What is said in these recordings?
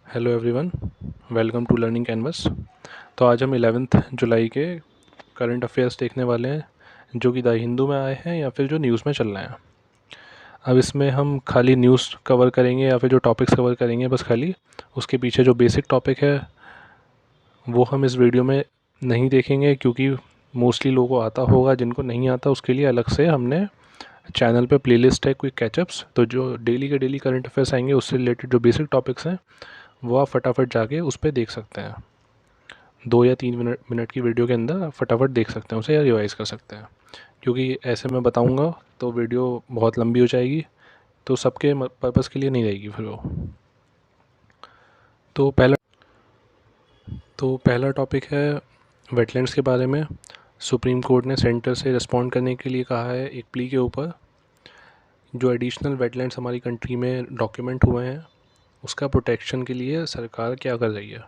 Hello everyone, welcome to learning canvas. तो आज हम 11 जुलाई के करंट अफेयर्स देखने वाले हैं जो कि द हिंदू में आए हैं या फिर जो न्यूज़ में चल रहे हैं। अब इसमें हम खाली न्यूज़ कवर करेंगे या फिर जो टॉपिक्स कवर करेंगे, बस खाली उसके पीछे जो बेसिक टॉपिक है वो हम इस वीडियो में नहीं देखेंगे, क्योंकि मोस्टली लोगों को आता होगा। जिनको नहीं आता उसके लिए अलग से हमने चैनल पे प्लेलिस्ट है क्विक कैचअप्स, तो जो डेली के डेली करंट अफेयर्स आएंगे उससे रिलेटेड जो बेसिक टॉपिक्स हैं वो आप फटाफट जाके उस पर देख सकते हैं। 2 या 3 मिनट की वीडियो के अंदर आप फटाफट देख सकते हैं उसे या रिवाइज़ कर सकते हैं, क्योंकि ऐसे मैं बताऊंगा तो वीडियो बहुत लंबी हो जाएगी, तो सबके पर्पज़ के लिए नहीं रहेगी फिर वो। तो पहला टॉपिक है वेटलैंड्स के बारे में। सुप्रीम कोर्ट ने सेंटर से रिस्पॉन्ड करने के लिए कहा है एक प्ली के ऊपर। जो एडिशनल वेटलैंड्स हमारी कंट्री में डॉक्यूमेंट हुए हैं उसका प्रोटेक्शन के लिए सरकार क्या कर रही है।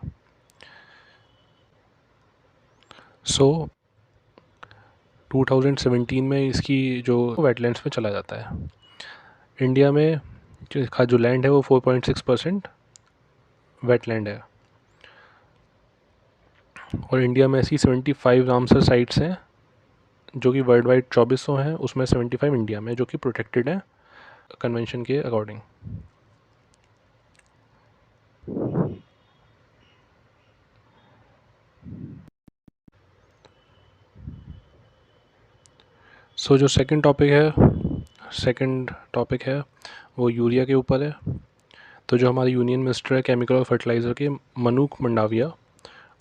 सो 2017 में इसकी जो वेटलैंड्स में चला जाता है। इंडिया में जो लैंड है वो 4.6% वेटलैंड है, और इंडिया में ऐसी 75 रामसर साइट्स हैं जो कि वर्ल्ड वाइड 2400 हैं, उसमें 75 इंडिया में जो कि प्रोटेक्टेड हैं कन्वेंशन के अकॉर्डिंग। सो जो सेकंड टॉपिक है वो यूरिया के ऊपर है। तो जो हमारे यूनियन मिनिस्टर है केमिकल और फर्टिलाइज़र के, मनुक मंडाविया,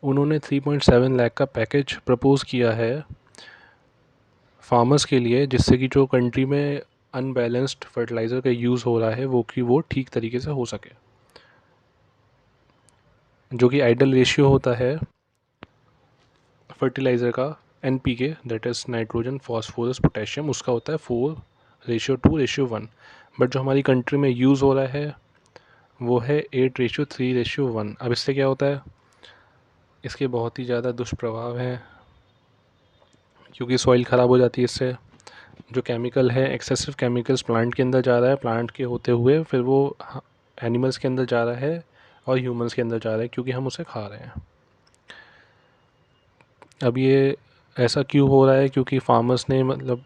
उन्होंने 3.7 लाख का पैकेज प्रपोज़ किया है फार्मर्स के लिए, जिससे कि जो कंट्री में अनबैलेंस्ड फर्टिलाइज़र का यूज़ हो रहा है वो ठीक तरीके से हो सके। जो कि आइडल रेशियो होता है फर्टिलाइज़र का NPK, that is nitrogen phosphorus potassium, उसका होता है 4:2:1। बट जो हमारी कंट्री में यूज़ हो रहा है वो है 8:3:1। अब इससे क्या होता है, इसके बहुत ही ज़्यादा दुष्प्रभाव हैं, क्योंकि सॉइल ख़राब हो जाती है इससे। जो केमिकल है, एक्सेसिव केमिकल्स प्लांट के अंदर जा रहा है, प्लांट के होते हुए फिर वो एनिमल्स के अंदर जा रहा है और ह्यूमंस के अंदर जा रहा है, क्योंकि हम उसे खा रहे हैं। अब ये ऐसा क्यों हो रहा है, क्योंकि फार्मर्स ने मतलब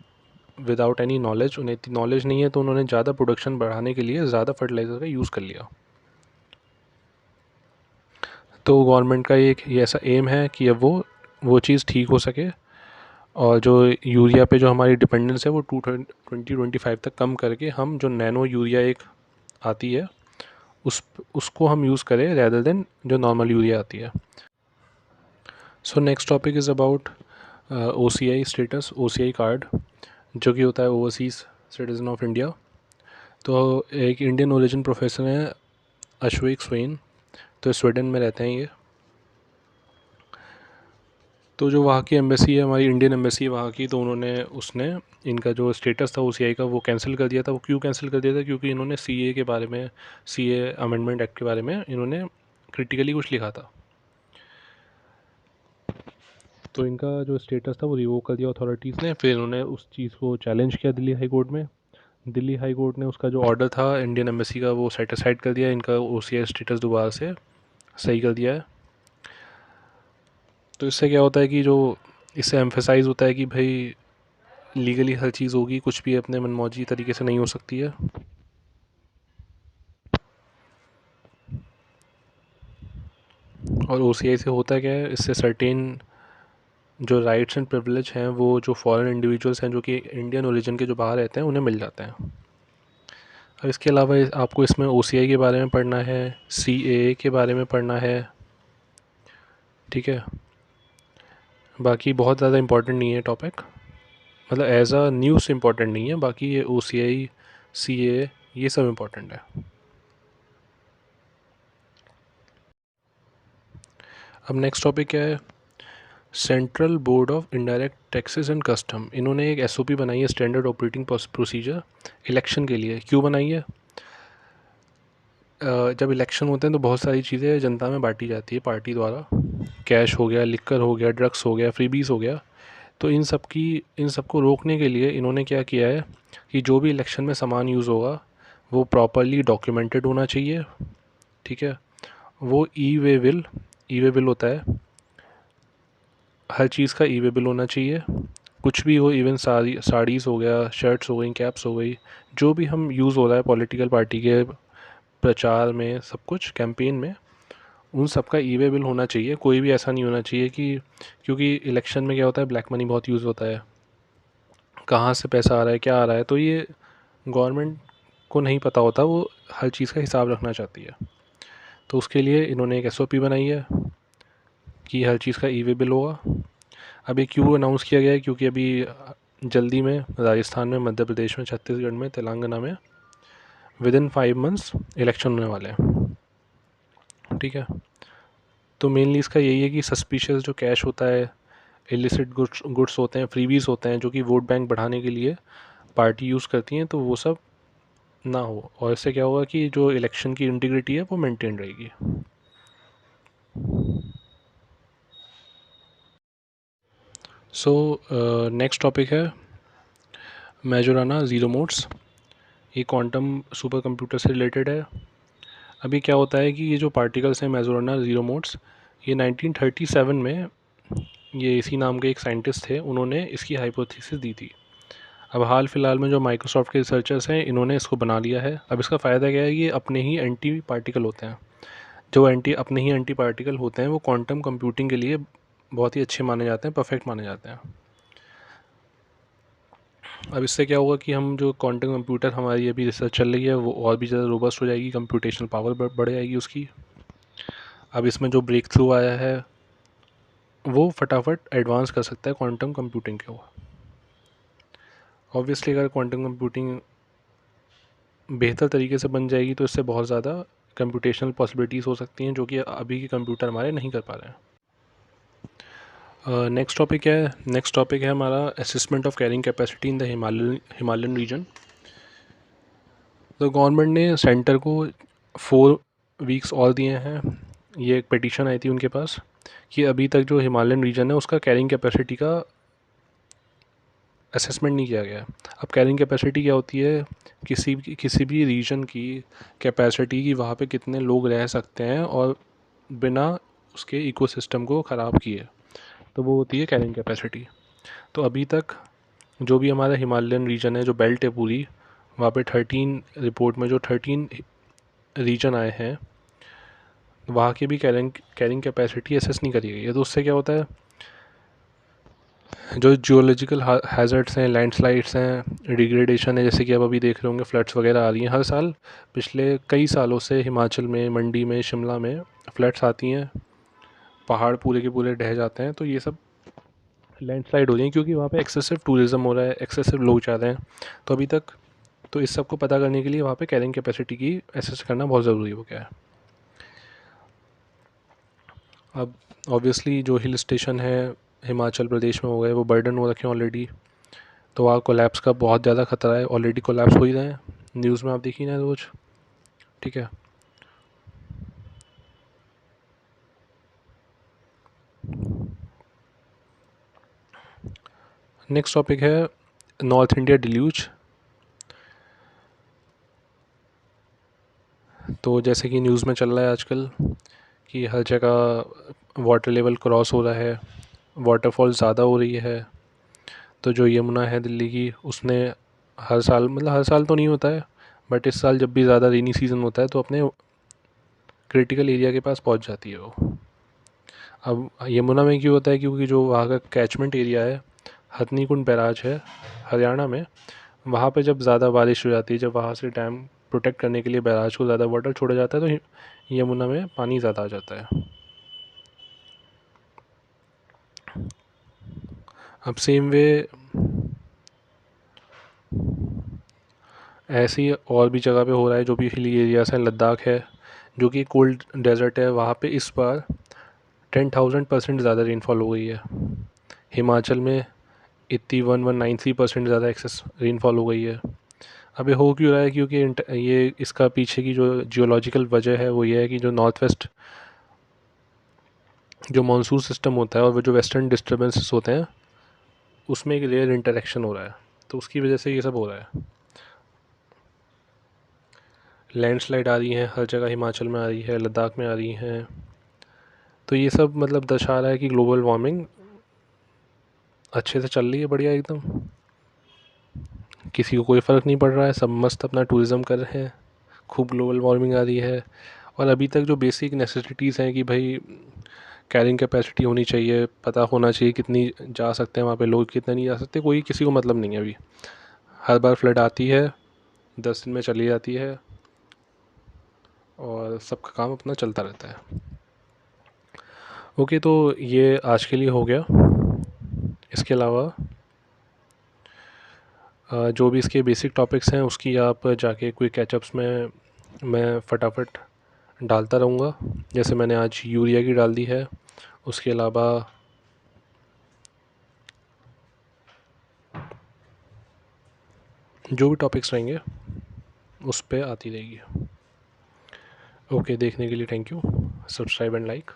विदाउट एनी नॉलेज, उन्हें इतनी नॉलेज नहीं है, तो उन्होंने ज़्यादा प्रोडक्शन बढ़ाने के लिए ज़्यादा फर्टिलाइज़र का यूज़ कर लिया। तो गवर्नमेंट का ये ऐसा एम है कि अब वो चीज़ ठीक हो सके, और जो यूरिया पे जो हमारी डिपेंडेंस है वो 2025 तक कम करके हम जो नैनो यूरिया एक आती है उसको हम यूज़ करें रैदर देन जो नॉर्मल यूरिया आती है। So next topic is about OCI status, OCI card, जो कि होता है ओवरसीज़ सिटीज़न ऑफ इंडिया। तो एक इंडियन ओरिजिन प्रोफेसर हैं अश्विक स्वेन, तो स्वीडन में रहते हैं ये। तो जो वहाँ की एम्बेसी है, हमारी इंडियन एम्बेसी है वहाँ की, तो उसने इनका जो स्टेटस था OCI का वो कैंसिल कर दिया था। वो क्यों कैंसिल कर दिया था, क्योंकि इन्होंने CA के बारे में, CA अमेंडमेंट एक्ट के बारे में इन्होंने क्रिटिकली कुछ लिखा था, तो इनका जो स्टेटस था वो रिवोक कर दिया अथॉरिटीज़ ने। फिर इन्होंने उस चीज़ को चैलेंज किया दिल्ली हाई कोर्ट में। दिल्ली हाई कोर्ट ने उसका जो ऑर्डर था इंडियन एम्बेसी का वो सेटिस्फाइड कर दिया, इनका OCI स्टेटस दोबारा से सही कर दिया है। तो इससे क्या होता है कि जो इससे एम्फेसाइज़ होता है कि भाई लीगली हर चीज़ होगी, कुछ भी अपने मनमौजी तरीके से नहीं हो सकती है। और OCI से होता क्या है, इससे सर्टेन जो राइट्स एंड प्रिविलेज हैं वो जो फॉरेन इंडिविजुअल्स हैं जो कि इंडियन ओरिजिन के जो बाहर रहते हैं उन्हें मिल जाते हैं। और इसके अलावा आपको इसमें OCI के बारे में पढ़ना है, CAA के बारे में पढ़ना है, ठीक है। बाकी बहुत ज़्यादा इम्पोर्टेंट नहीं है टॉपिक, मतलब एज अ न्यूज़ इम्पोर्टेंट नहीं है। बाकी ये OCI, CAA ये सब इम्पोर्टेंट है। अब नेक्स्ट टॉपिक क्या है, central board of indirect taxes and custom. इन्होंने एक SOP बनाई है, स्टैंडर्ड ऑपरेटिंग प्रोसीजर, इलेक्शन के लिए। क्यों बनाई है, जब इलेक्शन होते हैं तो बहुत सारी चीज़ें जनता में बांटी जाती है पार्टी द्वारा, कैश हो गया, लिक्कर हो गया, ड्रग्स हो गया, फ्रीबीज हो गया। तो इन सब को रोकने के लिए इन्होंने क्या किया है कि जो भी इलेक्शन में सामान यूज़ होगा वो प्रॉपरली डॉक्यूमेंटेड होना चाहिए, ठीक है। वो ई वे बिल होता है, हर चीज़ का ई वे बिल होना चाहिए। कुछ भी हो, इवन साड़ीज़ हो गया, शर्ट्स हो गई, कैप्स हो गई, जो भी हम यूज़ हो रहा है पॉलिटिकल पार्टी के प्रचार में, सब कुछ कैंपेन में, उन सब का ई वे बिल होना चाहिए। कोई भी ऐसा नहीं होना चाहिए कि, क्योंकि इलेक्शन में क्या होता है, ब्लैक मनी बहुत यूज़ होता है, कहाँ से पैसा आ रहा है, क्या आ रहा है, तो ये गवर्नमेंट को नहीं पता होता, वो हर चीज़ का हिसाब रखना चाहती है। तो उसके लिए इन्होंने एक एसओपी बनाई है कि हर चीज़ का ई वे बिल होगा। अभी क्यों अनाउंस किया गया है, क्योंकि अभी जल्दी में राजस्थान में, मध्य प्रदेश में, छत्तीसगढ़ में, तेलंगाना में विद इन 5 मंथ्स इलेक्शन होने वाले हैं। ठीक है, तो मेनली इसका यही है कि सस्पिशियस जो कैश होता है, इलिसिट गुड्स होते हैं, फ्रीवीज होते हैं, जो कि वोट बैंक बढ़ाने के लिए पार्टी यूज़ करती हैं, तो वो सब ना हो। और इससे क्या होगा कि जो इलेक्शन की इंटीग्रिटी है वो मेंटेन रहेगी। सो नेक्स्ट टॉपिक है मेजोराना ज़ीरो मोड्स। ये क्वांटम सुपर कंप्यूटर से रिलेटेड है। अभी क्या होता है कि ये जो पार्टिकल्स हैं मेजोराना ज़ीरो मोड्स, ये 1937 में ये इसी नाम के एक साइंटिस्ट थे, उन्होंने इसकी हाइपोथेसिस दी थी। अब हाल फिलहाल में जो माइक्रोसॉफ्ट के रिसर्चर्स हैं, इन्होंने इसको बना लिया है। अब इसका फ़ायदा क्या है, ये अपने ही एंटी पार्टिकल होते हैं। जो अपने ही एंटी पार्टिकल होते हैं, वो क्वांटम कंप्यूटिंग के लिए बहुत ही अच्छे माने जाते हैं, परफेक्ट माने जाते हैं। अब इससे क्या होगा कि हम जो क्वांटम कंप्यूटर, हमारी अभी रिसर्च चल रही है, वो और भी ज़्यादा रोबस्ट हो जाएगी, कंप्यूटेशनल पावर बढ़ जाएगी उसकी। अब इसमें जो ब्रेक थ्रू आया है, वो फटाफट एडवांस कर सकता है क्वांटम कंप्यूटिंग को। ऑब्वियसली अगर क्वांटम कंप्यूटिंग बेहतर तरीके से बन जाएगी, तो इससे बहुत ज़्यादा कंप्यूटेशनल पॉसिबिलिटीज़ हो सकती हैं, जो कि अभी के कंप्यूटर हमारे नहीं कर पा रहे हैं। नेक्स्ट टॉपिक है, नेक्स्ट टॉपिक है हमारा assessment of carrying capacity in the Himalayan region. तो गवर्नमेंट ने सेंटर को 4 वीक्स और दिए हैं। ये एक पिटीशन आई थी उनके पास कि अभी तक जो हिमालयन रीजन है, उसका कैरिंग कैपेसिटी का असेसमेंट नहीं किया गया। अब कैरिंग कैपेसिटी क्या होती है, किसी भी रीजन की कैपेसिटी की, वहाँ पे कितने लोग रह सकते हैं और बिना उसके इकोसिस्टम को ख़राब किए, तो वो होती है कैरिंग कैपेसिटी। तो अभी तक जो भी हमारा हिमालयन रीजन है, जो बेल्ट है पूरी, वहाँ पे 13 रीजन आए हैं, वहाँ की भी कैरिंग कैपेसिटी असेस नहीं करी गई है। तो उससे क्या होता है, जो जियोलॉजिकल हैज़र्ड्स हैं, लैंडस्लाइड्स हैं, डिग्रेडेशन है, जैसे कि आप अभी देख रहे होंगे फ्लड्स वगैरह आ रही हैं हर साल। पिछले कई सालों से हिमाचल में, मंडी में, शिमला में फ्लड्स आती हैं, पहाड़ पूरे के पूरे ढह जाते हैं। तो ये सब लैंडस्लाइड हो रही हैं, क्योंकि वहाँ पे एक्सेसिव टूरिज़्म हो रहा है, एक्सेसिव लोग जा रहे हैं। तो अभी तक, तो इस सब को पता करने के लिए वहाँ पे कैरिंग कैपेसिटी की एसेस करना बहुत ज़रूरी हो गया है। अब ऑब्वियसली जो हिल स्टेशन है हिमाचल प्रदेश में हो गए, वो बर्डन हो रखे हैं ऑलरेडी, तो वहाँ कोलैप्स का बहुत ज़्यादा खतरा है। ऑलरेडी कोलैप्स हो ही रहे हैं, न्यूज़ में आप देखिए ना रोज़। ठीक है, नेक्स्ट टॉपिक है नॉर्थ इंडिया डिल्यूज। तो जैसे कि न्यूज़ में चल रहा है आजकल कि हर जगह वाटर लेवल क्रॉस हो रहा है, वाटरफॉल ज़्यादा हो रही है। तो जो यमुना है दिल्ली की, उसने हर साल, मतलब हर साल तो नहीं होता है, बट इस साल जब भी ज़्यादा रेनी सीज़न होता है, तो अपने क्रिटिकल एरिया के पास पहुंच जाती है वो। अब यमुना में क्यों होता है, क्योंकि जो वहाँ का कैचमेंट एरिया है, हथनीकुंड बैराज है हरियाणा में, वहाँ पे जब ज़्यादा बारिश हो जाती है, जब वहाँ से डैम प्रोटेक्ट करने के लिए बैराज को ज़्यादा वाटर छोड़ा जाता है, तो यमुना में पानी ज़्यादा आ जाता है। अब सेम वे ऐसे ही और भी जगह पे हो रहा है, जो भी हिली एरियाज हैं, लद्दाख है जो कि कोल्ड डेजर्ट है, वहाँ पे इस बार 10,000% ज़्यादा रेनफॉल हो गई है। हिमाचल में 81,193% ज़्यादा एक्सेस रेनफॉल हो गई है। अब ये हो क्यों रहा है, क्योंकि ये इसका पीछे की जो जियोलॉजिकल वजह है, वो ये है कि जो नॉर्थ वेस्ट जो मानसून सिस्टम होता है और वो जो वेस्टर्न डिस्टर्बेंसेस होते हैं, उसमें एक रेयर इंटरेक्शन हो रहा है, तो उसकी वजह से ये सब हो रहा है। लैंडस्लाइड आ रही हैं हर जगह, हिमाचल में आ रही है, लद्दाख में आ रही हैं। तो ये सब मतलब दर्शा रहा है कि ग्लोबल वार्मिंग अच्छे से चल रही है, बढ़िया एकदम। किसी को कोई फ़र्क नहीं पड़ रहा है, सब मस्त अपना टूरिज़्म कर रहे हैं, खूब ग्लोबल वार्मिंग आ रही है। और अभी तक जो बेसिक नेसेसिटीज़ हैं कि भाई कैरिंग कैपेसिटी होनी चाहिए, पता होना चाहिए कितनी जा सकते हैं वहाँ पे लोग, कितने नहीं जा सकते, कोई किसी को मतलब नहीं है अभी। हर बार फ्लड आती है, 10 दिन में चली जाती है और सबका काम अपना चलता रहता है। ओके, तो ये आज के लिए हो गया। इसके अलावा जो भी इसके बेसिक टॉपिक्स हैं उसकी आप जाके कोई कैचअप्स में मैं फटाफट डालता रहूँगा। जैसे मैंने आज यूरिया की डाल दी है, उसके अलावा जो भी टॉपिक्स रहेंगे उस पे आती रहेगी। ओके, देखने के लिए thank you. Subscribe and like.